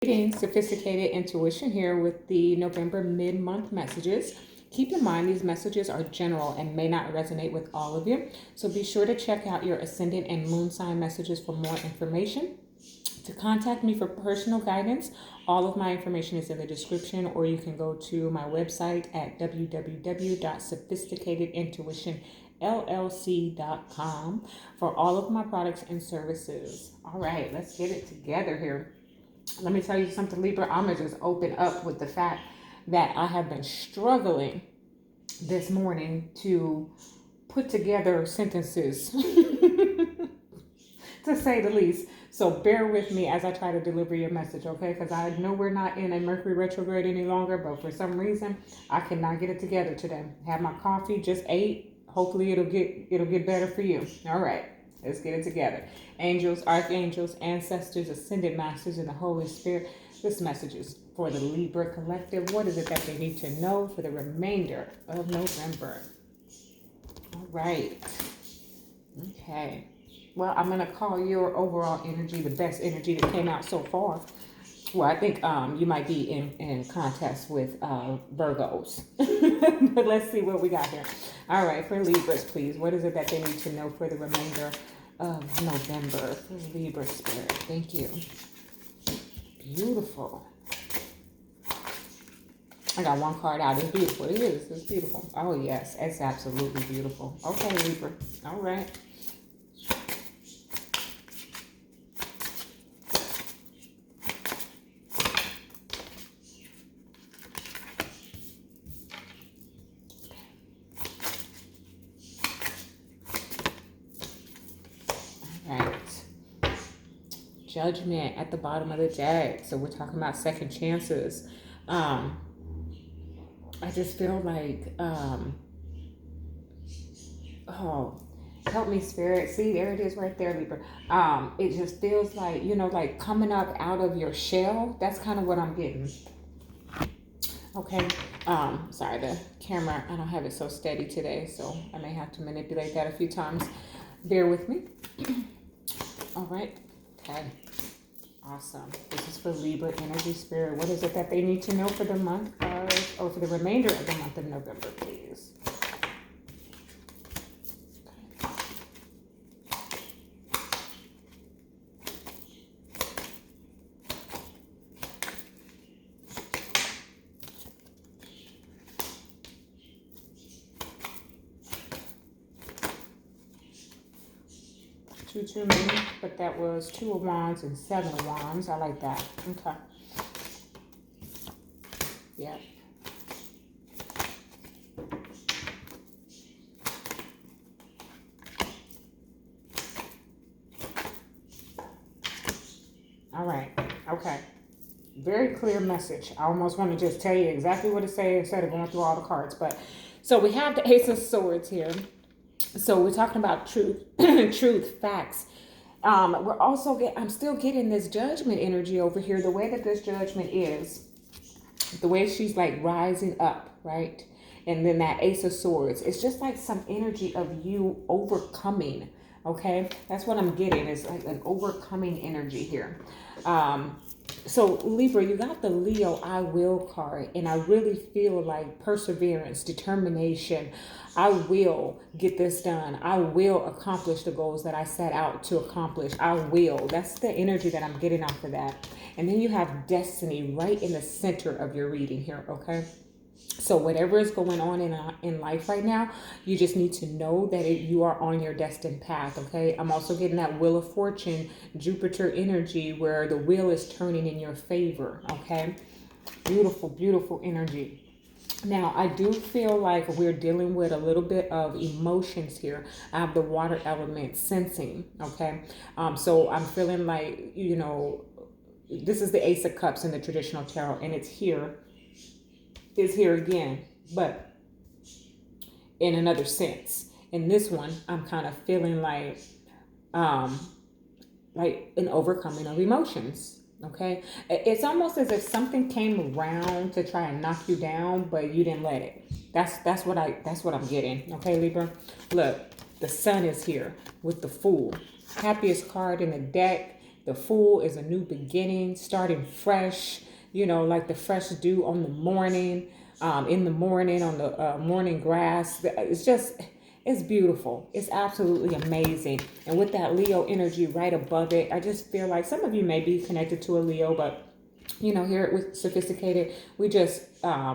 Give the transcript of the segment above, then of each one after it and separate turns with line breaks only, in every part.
Sophisticated Intuition here with the November mid-month messages. Keep in mind these messages are general and may not resonate with all of you, so be sure to check out your ascendant and moon sign messages for more information. To contact me for personal guidance, all of my information is in the description, or you can go to my website at www.sophisticatedintuitionllc.com for all of my products and services. All right, let's get it together here. Let me tell you something, Libra. I'm going to just open up with the fact that I have been struggling this morning to put together sentences, to say the least. So bear with me as I try to deliver your message, okay? Because I know we're not in a Mercury retrograde any longer, but for some reason, I cannot get it together today. Have my coffee, just ate. Hopefully it'll get better for you. All right. Let's get it together. Angels, archangels, ancestors, ascended masters, and the Holy Spirit. This message is for the Libra collective. What is it that they need to know for the remainder of November? All right. Okay. Well, I'm going to call your overall energy the best energy that came out so far. Well, I think you might be in contest with Virgos. But let's see what we got here. All right, for Libras, please. What is it that they need to know for the remainder of November? For Libra spirit. Thank you. Beautiful. I got one card out. It's beautiful. It is. It's beautiful. Oh, yes. It's absolutely beautiful. Okay, Libra. All right. Judgment at the bottom of the deck. So we're talking about second chances. I just feel like, oh, help me, Spirit. See, there it is right there, Libra. It just feels like, like coming up out of your shell. That's kind of what I'm getting. Okay. Sorry, the camera, I don't have it so steady today, so I may have to manipulate that a few times. Bear with me. All right. Okay. Awesome. This is for Libra energy spirit. What is it that they need to know for the month of, or for the remainder of the month of November, please? Too many, but that was 2 of Wands and 7 of Wands. I like that. Okay. Yeah. All right. Okay. Very clear message. I almost want to just tell you exactly what it says instead of going through all the cards. But so we have the Ace of Swords here. So we're talking about truth, truth, facts. We're also I'm still getting this judgment energy over here. The way that this judgment is, the way she's like rising up, right? And then that Ace of Swords, it's just like some energy of you overcoming. Okay, that's what I'm getting. Is like an overcoming energy here. So Libra, you got the Leo I will card, and I really feel like perseverance, determination. I will get this done. I will accomplish the goals that I set out to accomplish. I will. That's the energy that I'm getting off of that. And then you have destiny right in the center of your reading here, okay? So whatever is going on in life right now, you just need to know that you are on your destined path, okay? I'm also getting that Wheel of Fortune, Jupiter energy, where the wheel is turning in your favor, okay? Beautiful, beautiful energy. Now, I do feel like we're dealing with a little bit of emotions here. I have the water element, sensing, okay? So I'm feeling like, this is the Ace of Cups in the traditional tarot, and it's here again, but in another sense. In this one, I'm kind of feeling like an overcoming of emotions. Okay, it's almost as if something came around to try and knock you down, but you didn't let it. That's what I'm getting. Okay, Libra. Look, the Sun is here with the Fool, happiest card in the deck. The Fool is a new beginning, starting fresh, like the fresh dew on the morning, in the morning on the morning grass. It's beautiful. It's absolutely amazing. And with that Leo energy right above it, I just feel like some of you may be connected to a Leo, but here with Sophisticated, we just,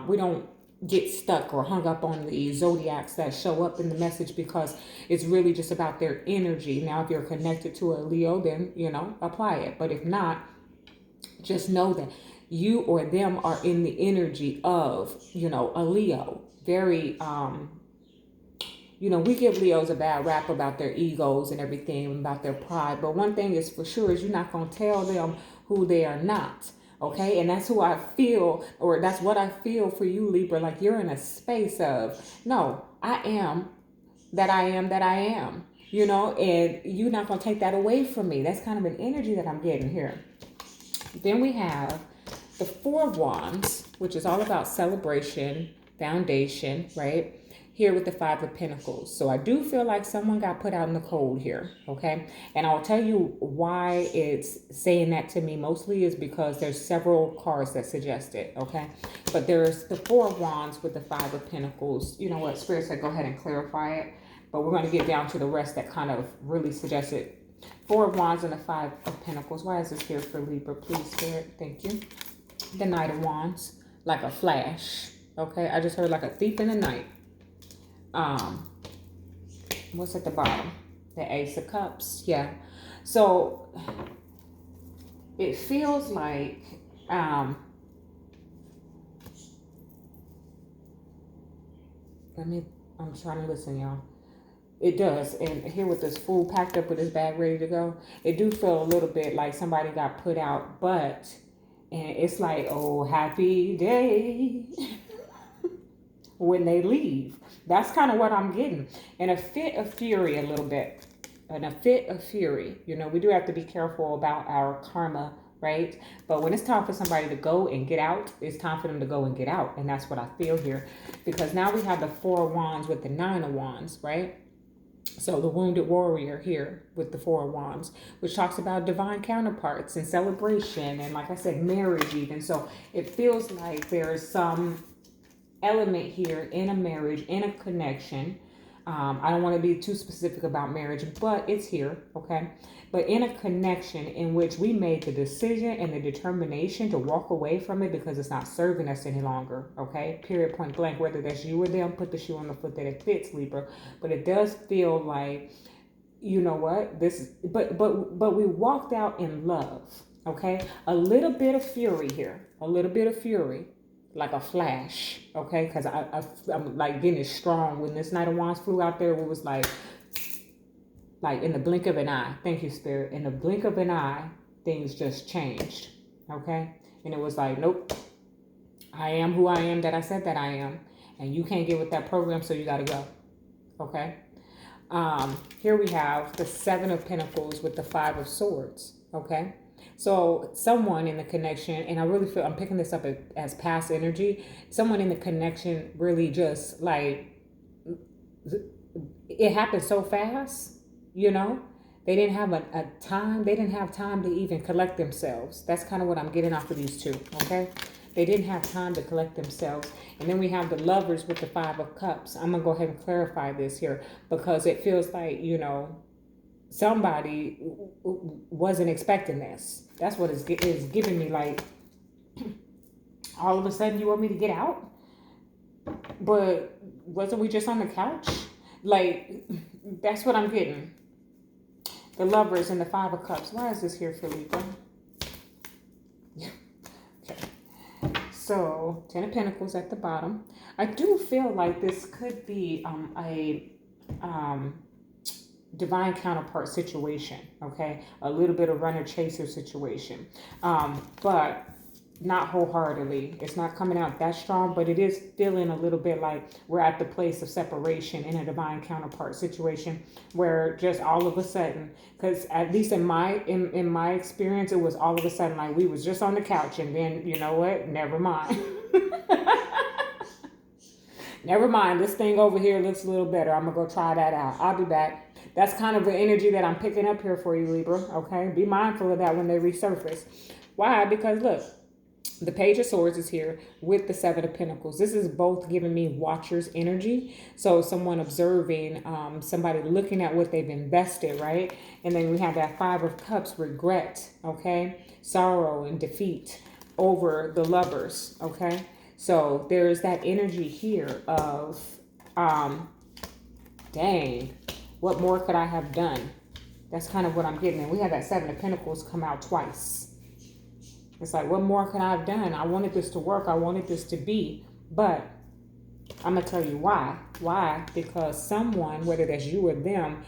we don't get stuck or hung up on the zodiacs that show up in the message, because it's really just about their energy. Now, if you're connected to a Leo, then, apply it. But if not, just know that you or them are in the energy of, a Leo. Very, we give Leos a bad rap about their egos and everything, about their pride. But one thing is for sure is you're not going to tell them who they are not. Okay, and that's who I feel, or that's what I feel for you, Libra. Like you're in a space of, no, I am that I am that I am, and you're not going to take that away from me. That's kind of an energy that I'm getting here. Then we have the Four of Wands, which is all about celebration, foundation, right? Here with the Five of Pentacles. So I do feel like someone got put out in the cold here, okay? And I'll tell you why it's saying that to me mostly is because there's several cards that suggest it, okay? But there's the Four of Wands with the Five of Pentacles. You know what? Spirit said go ahead and clarify it. But we're going to get down to the rest that kind of really suggests it. Four of Wands and the Five of Pentacles. Why is this here for Libra? Please, Spirit. Thank you. The Knight of Wands. Like a flash, okay? I just heard like a thief in the night. What's at the bottom? The Ace of Cups. Yeah. So it feels like I'm trying to listen, y'all. It does. And here with this Fool packed up with his bag ready to go, it do feel a little bit like somebody got put out, and it's like, oh, happy day when they leave. That's kind of what I'm getting. And a fit of fury a little bit. And a fit of fury. We do have to be careful about our karma, right? But when it's time for somebody to go and get out, it's time for them to go and get out. And that's what I feel here. Because now we have the Four of Wands with the Nine of Wands, right? So the Wounded Warrior here with the Four of Wands, which talks about divine counterparts and celebration. And like I said, marriage even. So it feels like there is some element here in a marriage, in a connection. I don't want to be too specific about marriage, but it's here, okay? But in a connection in which we made the decision and the determination to walk away from it because it's not serving us any longer, okay? Period, point blank. Whether that's you or them, put the shoe on the foot that it fits, Libra. But it does feel like, you know what? But we walked out in love, okay? A little bit of fury here, a little bit of fury. Like a flash, okay? Because I'm like getting it strong. When this Knight of Wands flew out there, it was like in the blink of an eye. Thank you, Spirit. In the blink of an eye, things just changed, okay? And it was like, nope, I am who I am that I said that I am. And you can't get with that program, so you got to go, okay? Here we have the Seven of Pentacles with the Five of Swords, okay? So someone in the connection, and I really feel I'm picking this up as past energy, someone in the connection really just like, it happened so fast, they didn't have a time, they didn't have time to even collect themselves. That's kind of what I'm getting off of these two, okay? They didn't have time to collect themselves. And then we have the Lovers with the Five of Cups. I'm going to go ahead and clarify this here because it feels like, somebody wasn't expecting this. That's what it's giving me, like, all of a sudden you want me to get out? But wasn't we just on the couch? Like, that's what I'm getting. The Lovers and the Five of Cups. Why is this here for Libra? Okay. So, Ten of Pentacles at the bottom. I do feel like this could be a divine counterpart situation, okay? A little bit of runner-chaser situation. But not wholeheartedly. It's not coming out that strong, but it is feeling a little bit like we're at the place of separation in a divine counterpart situation where just all of a sudden, because at least in my experience, it was all of a sudden like we was just on the couch and then, you know what? Never mind. Never mind. This thing over here looks a little better. I'm going to go try that out. I'll be back. That's kind of the energy that I'm picking up here for you, Libra. Okay, be mindful of that when they resurface. Why? Because look, the Page of Swords is here with the Seven of Pentacles. This is both giving me Watcher's energy. So someone observing, somebody looking at what they've invested, right? And then we have that Five of Cups, regret, okay? Sorrow and defeat over the Lovers, okay? So there's that energy here of, dang, what more could I have done? That's kind of what I'm getting. And we have that Seven of Pentacles come out twice. It's like, what more could I have done? I wanted this to work. I wanted this to be. But I'm going to tell you why. Why? Because someone, whether that's you or them,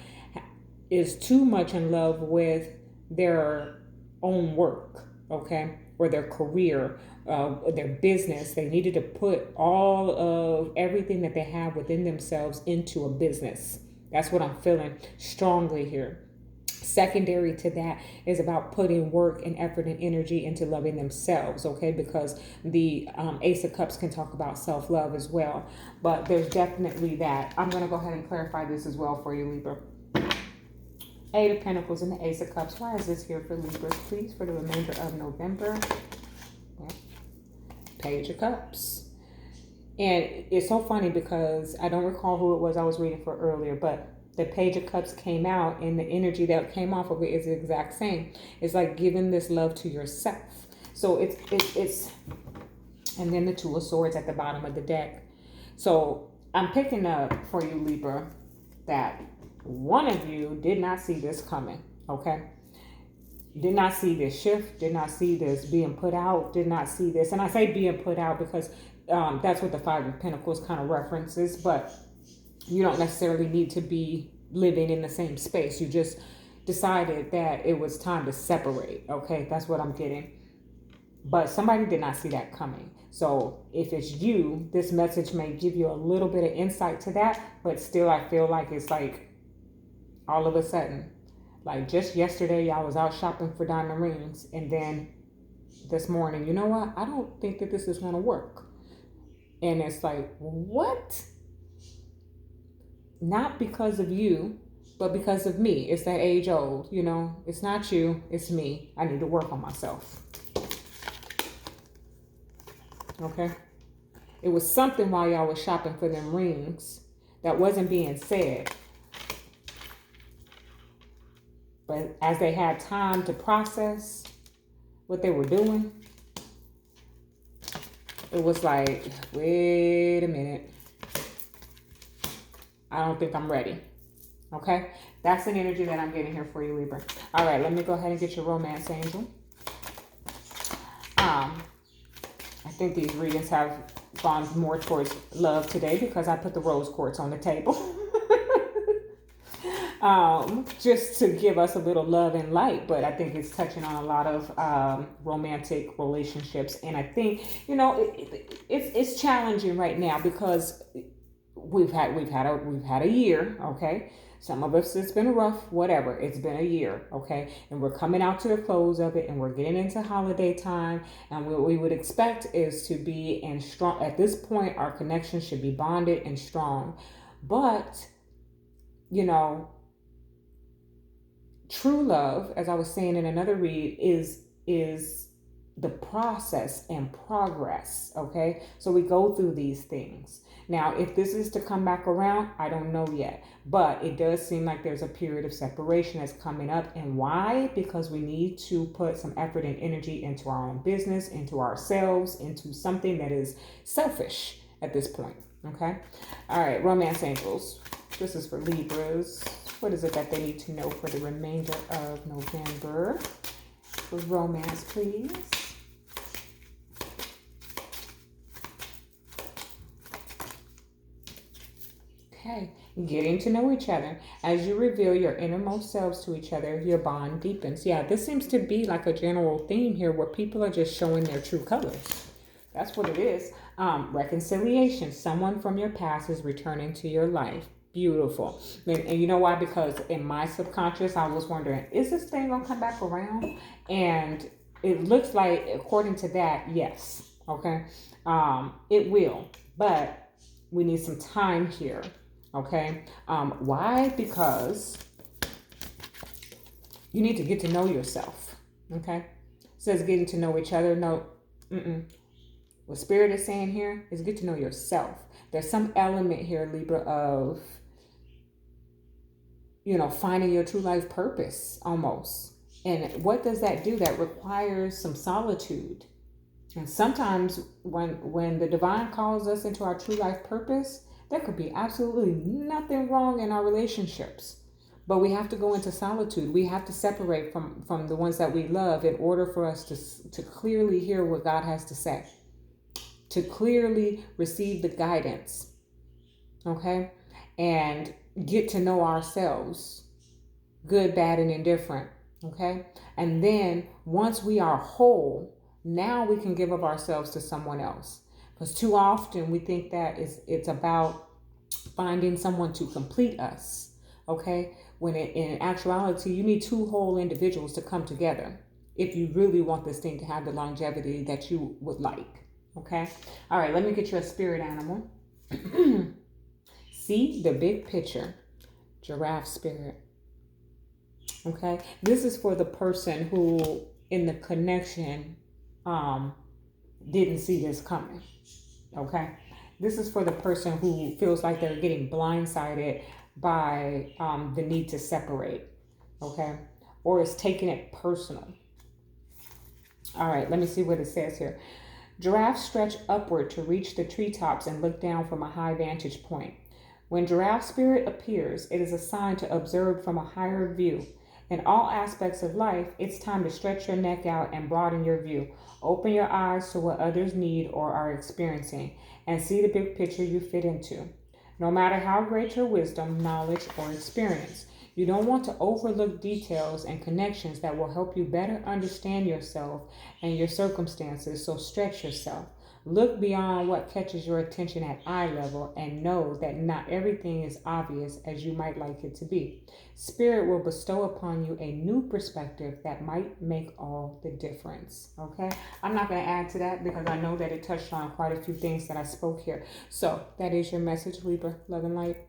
is too much in love with their own work, okay? Or their career, their business. They needed to put all of everything that they have within themselves into a business. That's what I'm feeling strongly here. Secondary to that is about putting work and effort and energy into loving themselves, okay? Because the Ace of Cups can talk about self-love as well. But there's definitely that. I'm going to go ahead and clarify this as well for you, Libra. Eight of Pentacles and the Ace of Cups. Why is this here for Libras, please, for the remainder of November? Okay. Page of Cups. And it's so funny because I don't recall who it was I was reading for earlier, but the Page of Cups came out and the energy that came off of it is the exact same. It's like giving this love to yourself. So it's, and then the Two of Swords at the bottom of the deck. So I'm picking up for you, Libra, that one of you did not see this coming, okay? Did not see this shift, did not see this being put out, did not see this. And I say being put out because that's what the Five of Pentacles kind of references, but you don't necessarily need to be living in the same space. You just decided that it was time to separate. Okay, that's what I'm getting. But somebody did not see that coming. So if it's you, this message may give you a little bit of insight to that. But still, I feel like it's like all of a sudden, like just yesterday, I was out shopping for diamond rings. And then this morning, you know what? I don't think that this is going to work. And it's like, what? Not because of you, but because of me. It's that age old, you know, it's not you, it's me. I need to work on myself. Okay. It was something while y'all was shopping for them rings that wasn't being said. But as they had time to process what they were doing, it was like, wait a minute. I don't think I'm ready. Okay? That's an energy that I'm getting here for you, Libra. All right, let me go ahead and get your romance angel. I think these readings have gone more towards love today because I put the rose quartz on the table. Just to give us a little love and light, but I think it's touching on a lot of romantic relationships. And I think, you know, it's challenging right now because we've had a year, okay? Some of us, it's been rough, whatever. It's been a year, okay? And we're coming out to the close of it and we're getting into holiday time. And what we would expect is to be in strong, at this point, our connection should be bonded and strong. But, you know, true love, as I was saying in another read, is the process and progress, okay? So we go through these things. Now, if this is to come back around, I don't know yet. But it does seem like there's a period of separation that's coming up. And why? Because we need to put some effort and energy into our own business, into ourselves, into something that is selfish at this point, okay? All right, romance angels. This is for Libras. What is it that they need to know for the remainder of November? For romance, please. Okay, getting to know each other. As you reveal your innermost selves to each other, your bond deepens. Yeah, this seems to be like a general theme here where people are just showing their true colors. That's what it is. Reconciliation. Someone from your past is returning to your life. Beautiful. And you know why? Because in my subconscious, I was wondering, is this thing going to come back around? And it looks like, according to that, yes. Okay. It will. But we need some time here. Okay. Why? Because You need to get to know yourself. Okay? It says getting to know each other. No, what Spirit is saying here is get to know yourself. There's some element here, Libra, of, finding your true life purpose almost. And what does that do? That requires some solitude. And sometimes when the divine calls us into our true life purpose, there could be absolutely nothing wrong in our relationships. But we have to go into solitude. We have to separate from the ones that we love in order for us to clearly hear what God has to say, to clearly receive the guidance, okay? And get to know ourselves, good, bad, and indifferent, okay? And then once we are whole, now we can give of ourselves to someone else. Because too often we think that it's about finding someone to complete us, okay? When in actuality, you need two whole individuals to come together if you really want this thing to have the longevity that you would like, okay? All right, let me get you a spirit animal. See the big picture, giraffe spirit, okay? This is for the person who in the connection didn't see this coming, okay? This is for the person who feels like they're getting blindsided by the need to separate, okay? Or is taking it personal. All right, let me see what it says here. Giraffes stretch upward to reach the treetops and look down from a high vantage point. When giraffe spirit appears, it is a sign to observe from a higher view. In all aspects of life, it's time to stretch your neck out and broaden your view. Open your eyes to what others need or are experiencing, and see the big picture you fit into. No matter how great your wisdom, knowledge, or experience, you don't want to overlook details and connections that will help you better understand yourself and your circumstances, so stretch yourself. Look beyond what catches your attention at eye level and know that not everything is obvious as you might like it to be. Spirit will bestow upon you a new perspective that might make all the difference. Okay? I'm not going to add to that because I know that it touched on quite a few things that I spoke here. So that is your message, Libra. Love and light.